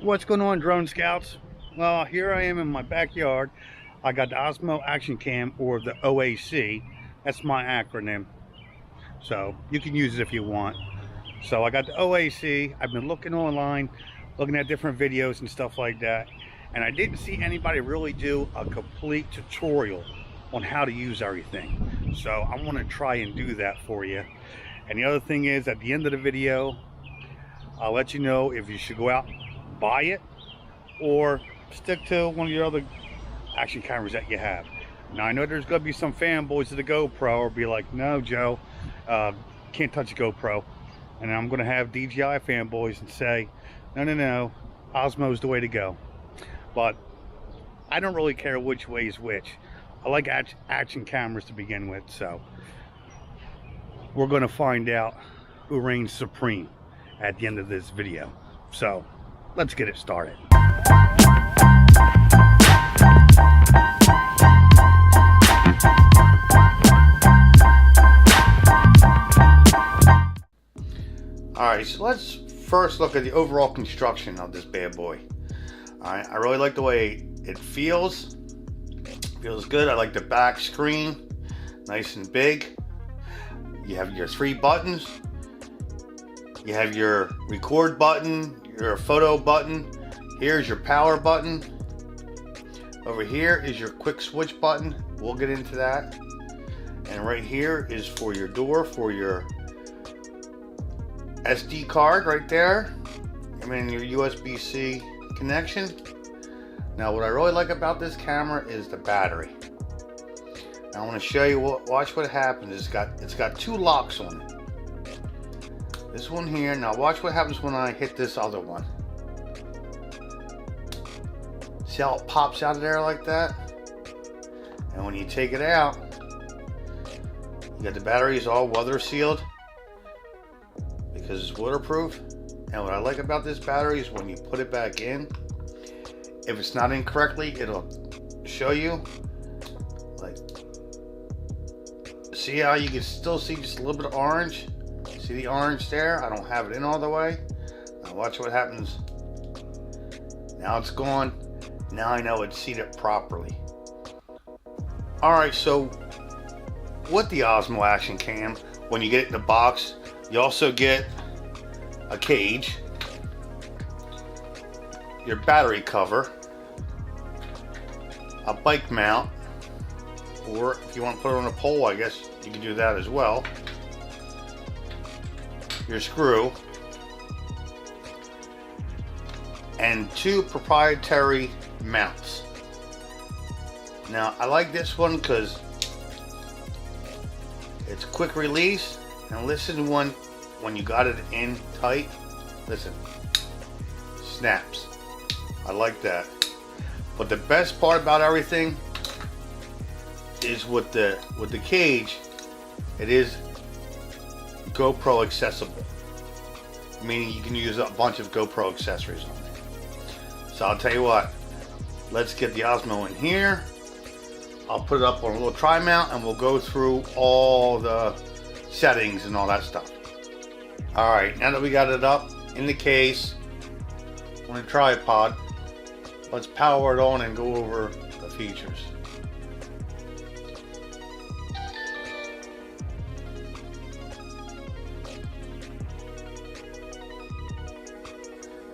What's going on, drone scouts? Well, here I am in my backyard. I got the Osmo Action Cam, or the OAC. That's my acronym. So you can use it if you want. So I got the OAC. I've been looking online, looking at different videos and stuff like that. And I didn't see anybody really do a complete tutorial on how to use everything. So I want to try and do that for you. And the other thing is, at the end of the video, I'll let you know if you should go out and buy it or stick to one of your other action cameras that you have. Now I know there's gonna be some fanboys of the GoPro or be like, no Joe, can't touch a GoPro. And I'm gonna have DJI fanboys and say, no, Osmo's the way to go. But I don't really care which way is which. I like action cameras to begin with, so we're gonna find out who reigns supreme at the end of this video. So let's get it started. Alright, so let's first look at the overall construction of this bad boy. Alright, I really like the way it feels. Feels good. I like the back screen, nice and big. You have your 3 buttons. You have your record button, your photo button. Here's your power button. Over here is your quick switch button. We'll get into that. And right here is for your door, for your SD card right there. I mean your USB-C connection. Now what I really like about this camera is the battery. Now I want to show you watch what happens. It's got 2 locks on it. This one here. Now watch what happens when I hit this other one. See how it pops out of there like that? And when you take it out, you got the batteries all weather sealed because it's waterproof. And what I like about this battery is when you put it back in, if it's not in correctly, it'll show you. Like, see how you can still see just a little bit of orange? See the orange there? I don't have it in all the way. Now watch what happens. Now it's gone. Now I know it's seated properly. Alright, so with the Osmo Action Cam, when you get it in the box, you also get a cage, your battery cover, a bike mount, or if you want to put it on a pole, I guess you can do that as well. Your screw, and 2 proprietary mounts. Now I like this one because it's quick release, and listen when you got it in tight, listen, snaps. I like that. But the best part about everything is with the cage, it is GoPro accessible, meaning you can use a bunch of GoPro accessories on it. So I'll tell you what, let's get the Osmo in here. I'll put it up on a little tri-mount and we'll go through all the settings and all that stuff. Alright, now that we got it up in the case on a tripod, let's power it on and go over the features.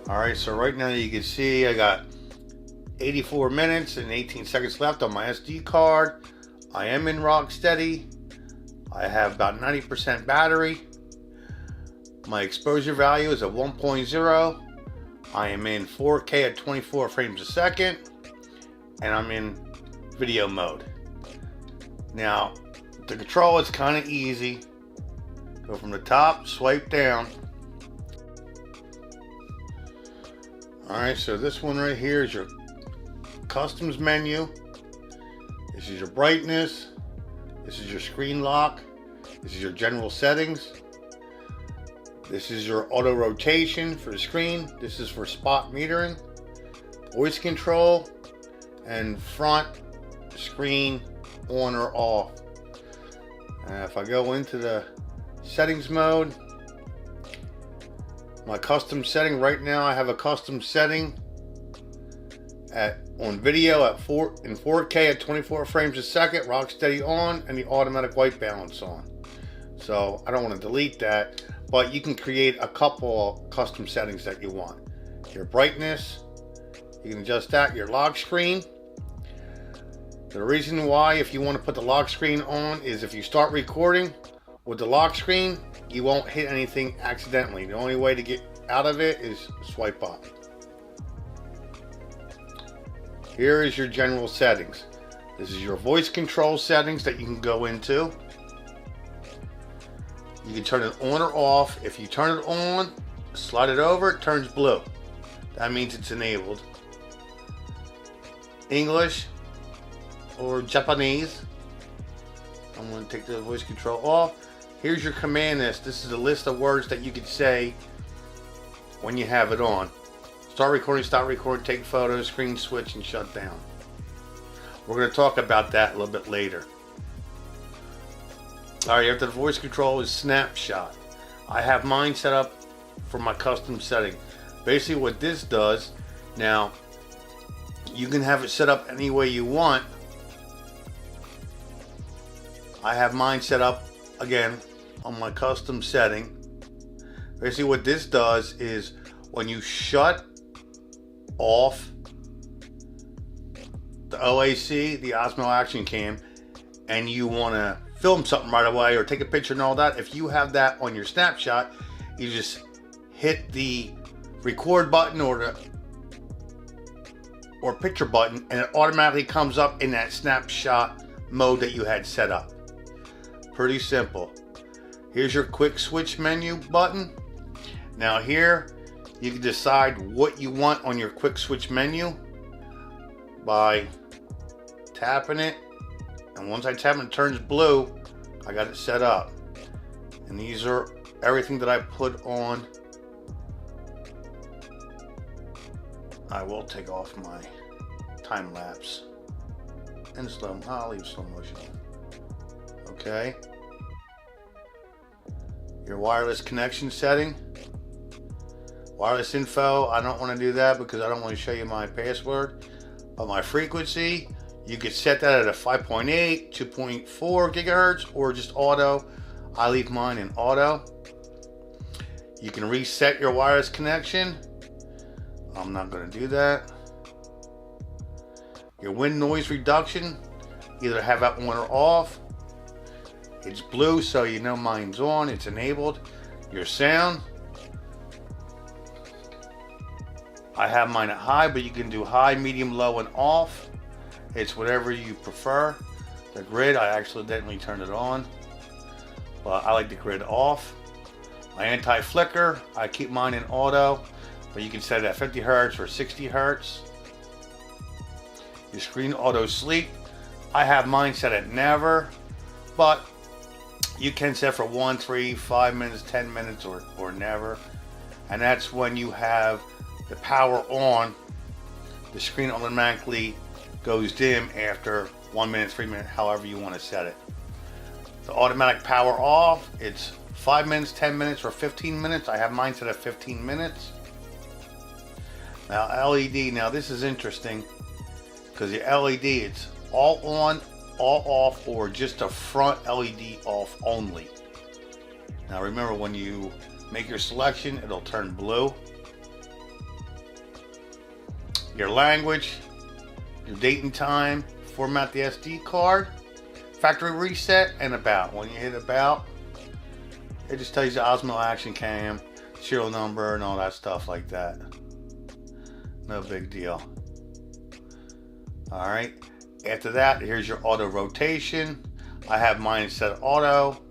Alright, so right now you can see I got 84 minutes and 18 seconds left on my SD card. I am in rock steady. I have about 90% battery. My exposure value is at 1.0. I am in 4K at 24 frames a second. And I'm in video mode. Now, the control is kind of easy. Go from the top, swipe down. Alright, so this one right here is your customs menu. This is your brightness. This is your screen lock. This is your general settings. This is your auto rotation for the screen. This is for spot metering, voice control, and front screen on or off. If I go into the settings mode, My custom setting right now, I have a custom setting on video in 4K at 24 frames a second, rock steady on, and the automatic white balance on. So I don't want to delete that, but you can create a couple custom settings that you want. Your brightness, you can adjust that. Your lock screen. The reason why, if you want to put the lock screen on, is if you start recording with the lock screen, you won't hit anything accidentally. The only way to get out of it is swipe up. Here is your general settings. This is your voice control settings that you can go into. You can turn it on or off. If you turn it on, slide it over, it turns blue. That means it's enabled. English or Japanese. I'm going to take the voice control off. Here's your command list. This is a list of words that you could say when you have it on. Start recording, stop recording, take photos, screen switch, and shut down. We're going to talk about that a little bit later. Alright, after the voice control is snapshot. I have mine set up for my custom setting. Basically what this does, now you can have it set up any way you want. I have mine set up again on my custom setting. Basically what this does is when you shut off the OAC, the Osmo Action Cam, and you want to film something right away or take a picture and all that, if you have that on your snapshot, you just hit the record button or picture button, and it automatically comes up in that snapshot mode that you had set up. Pretty simple. Here's your quick switch menu button. Now here you can decide what you want on your quick switch menu by tapping it, and once I tap it, it turns blue. I got it set up, and these are everything that I put on. I will take off my time lapse and I'll leave slow motion. Okay. Your wireless connection setting. Wireless info, I don't want to do that because I don't want to show you my password. But my frequency, you could set that at a 5.8, 2.4 gigahertz, or just auto. I leave mine in auto. You can reset your wireless connection. I'm not going to do that. Your wind noise reduction, either have that on or off. It's blue, so you know mine's on, it's enabled. Your sound, I have mine at high, but you can do high, medium, low, and off. It's whatever you prefer. The grid, I accidentally turned it on, but I like the grid off. My anti-flicker, I keep mine in auto, but you can set it at 50 hertz or 60 hertz. Your screen auto sleep, I have mine set at never, but you can set for 1, 3, 5 minutes, 10 minutes, or never. And that's when you have the power on, the screen automatically goes dim after 1 minute, 3 minutes, however you want to set it. The automatic power off, it's 5 minutes, 10 minutes, or 15 minutes. I have mine set at 15 minutes. Now LED, now this is interesting because the LED, it's all on, all off, or just a front LED off only. Now remember, when you make your selection, it'll turn blue. Your language, your date and time, format the SD card, factory reset, and about. When you hit about, it just tells you the Osmo Action Cam, serial number, and all that stuff like that. No big deal. Alright, after that, here's your auto rotation. I have mine set auto.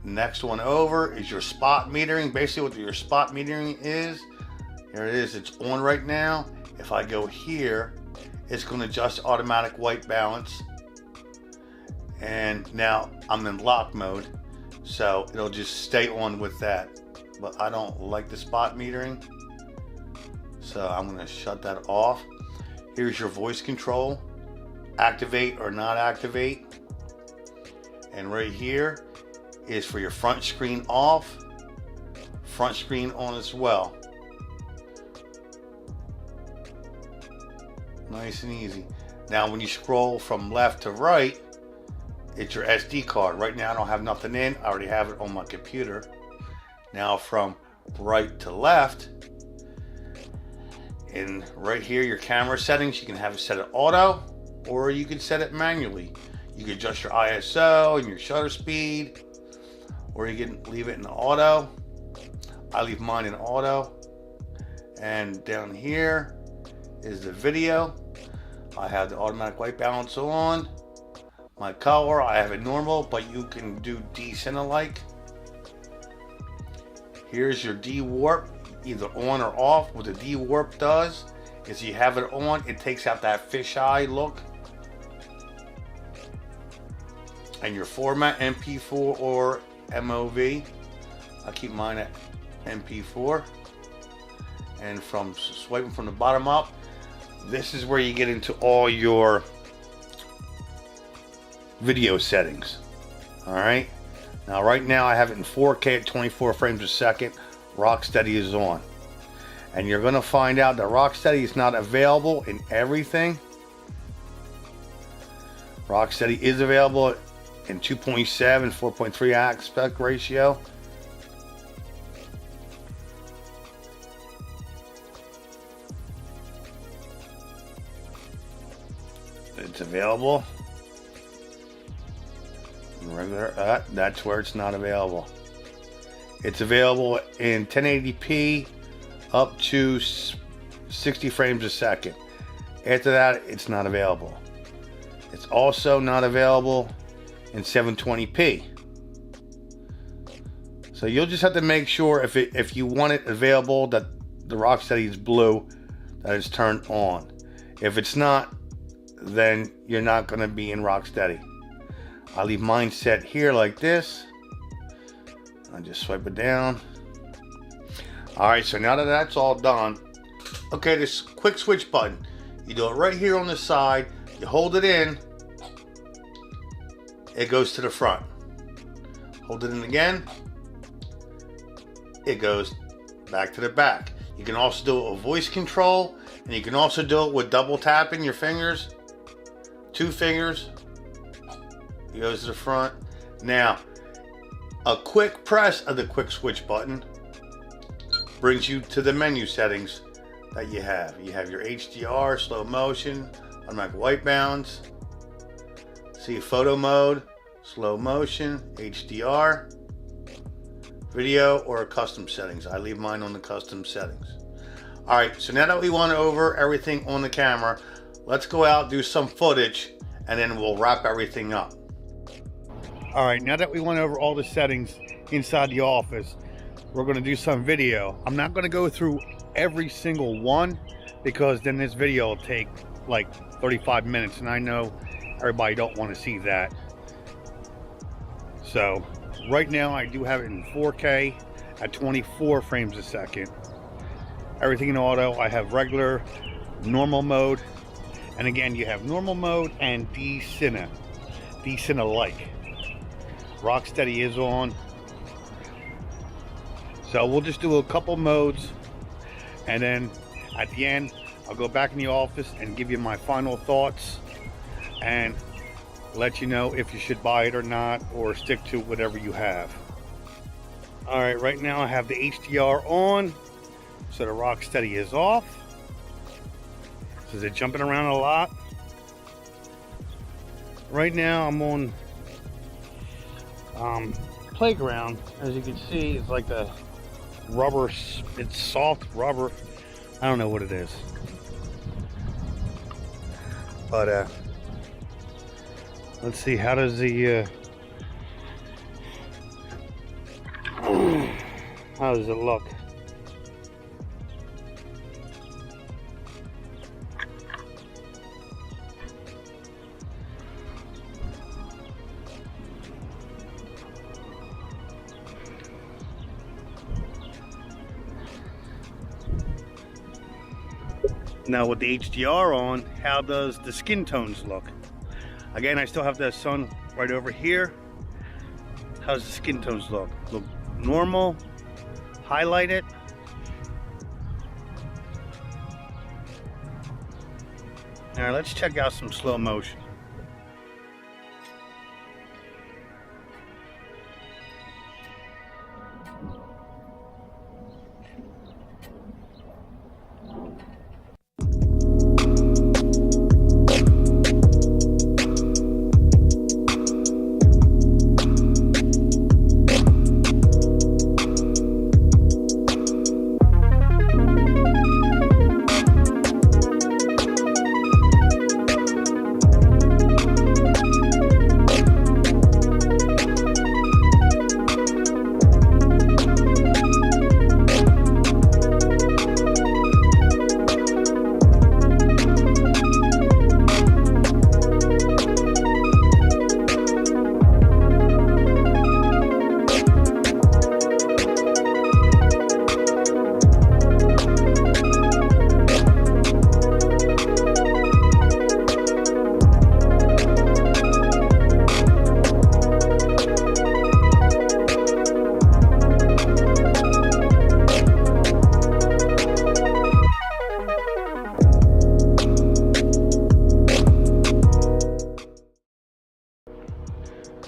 Next one over is your spot metering. Basically what your spot metering is, here it is, it's on right now. If I go here, it's going to adjust automatic white balance. And now I'm in lock mode, so it'll just stay on with that. But I don't like the spot metering, so I'm going to shut that off. Here's your voice control, activate or not activate. And right here is for your front screen off, front screen on as well. Nice and easy. Now when you scroll from left to right, it's your SD card. Right now I don't have nothing in. I already have it on my computer. Now from right to left, and right here your camera settings, you can have it set at auto or you can set it manually. You can adjust your ISO and your shutter speed, or you can leave it in auto. I leave mine in auto. And down here is the video. I have the automatic white balance on. My color, I have it normal, but you can do decenter like. Here's your D-warp, either on or off. What the D-warp does is you have it on, it takes out that fisheye look. And your format, MP4 or MOV. I keep mine at MP4. And from swiping from the bottom up, this is where you get into all your video settings. Alright, now right now I have it in 4K at 24 frames a second. Rocksteady is on, and you're going to find out that Rocksteady is not available in everything. Rocksteady is available in 2.7, 4.3 aspect ratio. It's available. Regular, that's where it's not available. It's available in 1080p up to 60 frames a second. After that, it's not available. It's also not available in 720p. So you'll just have to make sure if you want it available that the Rocksteady is blue, that it's turned on. If it's not, then you're not going to be in Rocksteady. I leave mine set here like this. I just swipe it down. Alright, so now that that's all done, okay, this quick switch button, you do it right here on the side, you hold it in, it goes to the front. Hold it in again, it goes back to the back. You can also do it with voice control, and you can also do it with double tapping your fingers, 2 fingers. It goes to the front. Now, a quick press of the quick switch button brings you to the menu settings that you have. You have your HDR, slow motion, automatic white balance, see photo mode, slow motion, HDR, video, or custom settings. I leave mine on the custom settings. Alright, so now that we went over everything on the camera, let's go out, do some footage, and then we'll wrap everything up. Alright, now that we went over all the settings inside the office, we're going to do some video. I'm not going to go through every single one, because then this video will take like 35 minutes, and I know everybody don't want to see that. So right now I do have it in 4K at 24 frames a second. Everything in auto. I have regular, normal mode, and again you have normal mode and decenter like. Rocksteady is on. So we'll just do a couple modes, and then at the end I'll go back in the office and give you my final thoughts and let you know if you should buy it or not, or stick to whatever you have. Alright, right now I have the HDR on, so the Rocksteady is off. So they're jumping around a lot. Right now I'm on playground. As you can see, it's like a rubber, it's soft rubber. I don't know what it is, but let's see, how does the how does it look? Now with the HDR on, how does the skin tones look? Again, I still have the sun right over here. How does the skin tones look? Look normal, highlight it. All right, let's check out some slow motion.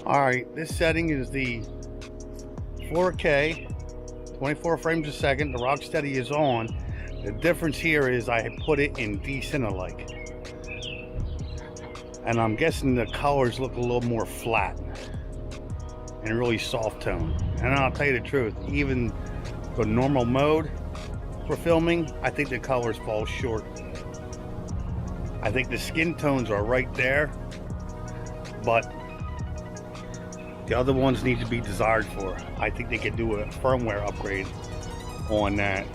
Alright, this setting is the 4K, 24 frames a second. The Rocksteady is on. The difference here is I put it in decenter-like. And I'm guessing the colors look a little more flat and really soft tone. And I'll tell you the truth, even the normal mode for filming, I think the colors fall short. I think the skin tones are right there, but the other ones need to be desired for. I think they could do a firmware upgrade on that.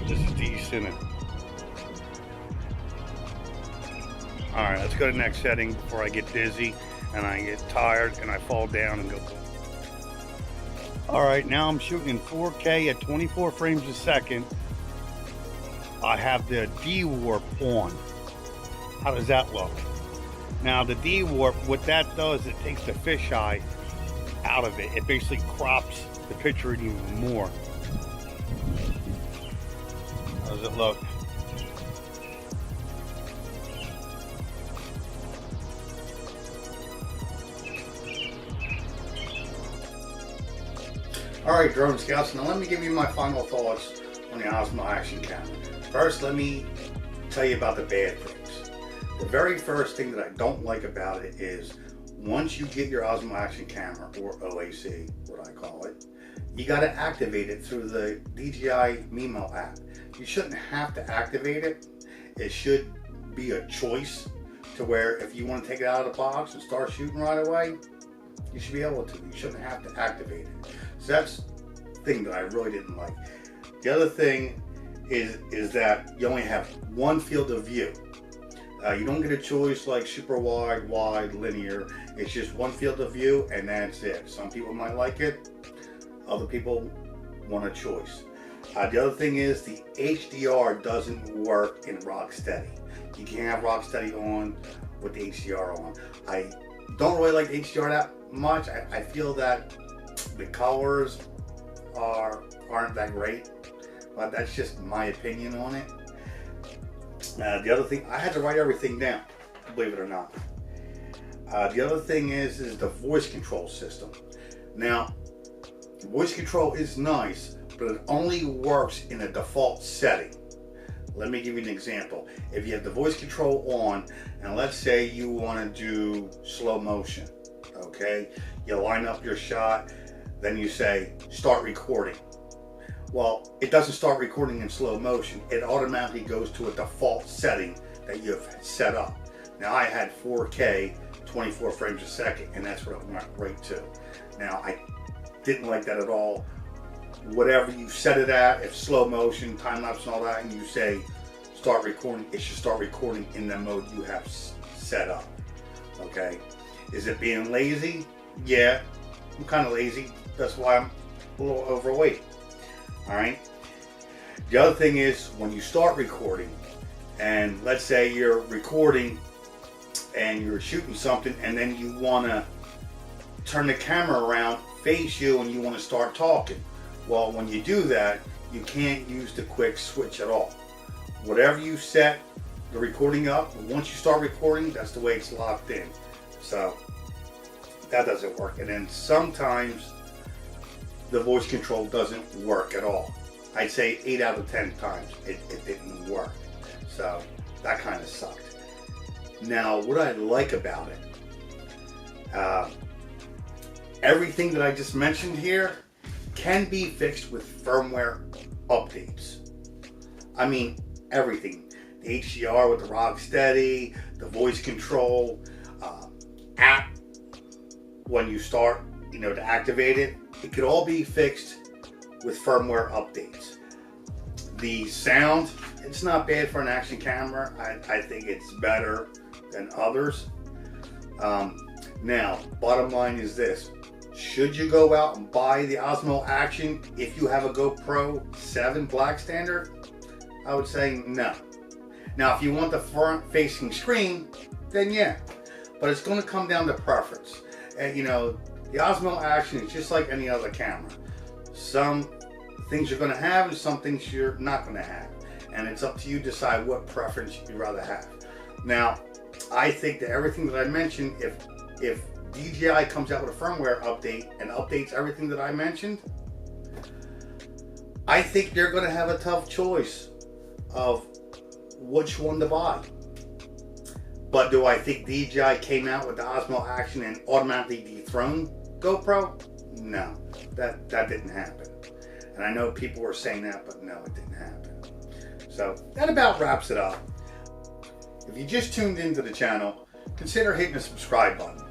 This is decent. Alright, let's go to the next setting before I get dizzy and I get tired and I fall down and go. Alright, now I'm shooting in 4K at 24 frames a second. I have the D-warp on. How does that look? Now the D-warp, what that does, it takes the fisheye out of it. It basically crops the picture even more. How does it look? Alright, Drone Scouts, now let me give you my final thoughts on the Osmo Action Cam. First, let me tell you about the bad things. The very first thing that I don't like about it is once you get your Osmo Action Camera, or OAC, what I call it, you got to activate it through the DJI Mimo app. You shouldn't have to activate it. It should be a choice to where if you want to take it out of the box and start shooting right away, you should be able to. You shouldn't have to activate it. So that's the thing that I really didn't like. The other thing is that you only have one field of view. You don't get a choice like super wide, wide, linear. It's just one field of view and that's it. Some people might like it. Other people want a choice. The other thing is the HDR doesn't work in Rocksteady. You can't have Rocksteady on with the HDR on. I don't really like the HDR that much. I feel that the colors aren't that great, but that's just my opinion on it. The other thing, I had to write everything down, believe it or not. The other thing is the voice control system. Now, voice control is nice, but it only works in a default setting. Let me give you an example. If you have the voice control on, and let's say you want to do slow motion, okay? You line up your shot, then you say, start recording. Well, it doesn't start recording in slow motion. It automatically goes to a default setting that you've set up. Now, I had 4K, 24 frames a second, and that's what it went right to. Now, I didn't like that at all. Whatever you set it at, if slow motion, time lapse and all that, and you say start recording, it should start recording in the mode you have set up. Okay? Is it being lazy? Yeah, I'm kind of lazy. That's why I'm a little overweight. Alright? The other thing is when you start recording, and let's say you're recording and you're shooting something and then you want to turn the camera around, face you, and you want to start talking. Well, when you do that, you can't use the quick switch at all. Whatever you set the recording up, once you start recording, that's the way it's locked in. So that doesn't work. And then sometimes the voice control doesn't work at all. I'd say 8 out of 10 times it didn't work. So that kind of sucked. Now, what I like about it, everything that I just mentioned here can be fixed with firmware updates. I mean, everything. The HDR with the Rocksteady, the voice control, app, when you start, to activate it, it could all be fixed with firmware updates. The sound, it's not bad for an action camera. I think it's better than others. Now, bottom line is this. Should you go out and buy the Osmo Action if you have a GoPro 7 Black Standard? I would say no. Now, if you want the front-facing screen, then yeah. But it's going to come down to preference. And the Osmo Action is just like any other camera. Some things you're going to have and some things you're not going to have. And it's up to you to decide what preference you'd rather have. Now, I think that everything that I mentioned, if DJI comes out with a firmware update and updates everything that I mentioned, I think they're going to have a tough choice of which one to buy. But do I think DJI came out with the Osmo Action and automatically dethroned GoPro? No, that didn't happen. And I know people were saying that, but no, it didn't happen. So that about wraps it up. If you just tuned into the channel, consider hitting the subscribe button.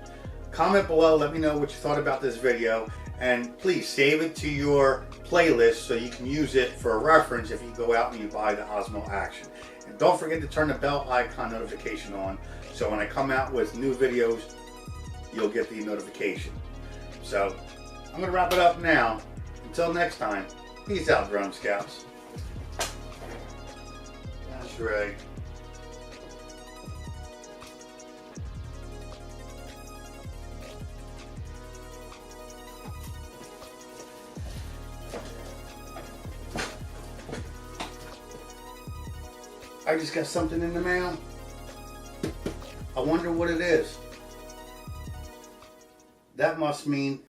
Comment below, let me know what you thought about this video, and please save it to your playlist so you can use it for a reference if you go out and you buy the Osmo Action. And don't forget to turn the bell icon notification on so when I come out with new videos, you'll get the notification. So I'm going to wrap it up now. Until next time, peace out, Drone Scouts. That's right. I just got something in the mail. I wonder what it is. That must mean...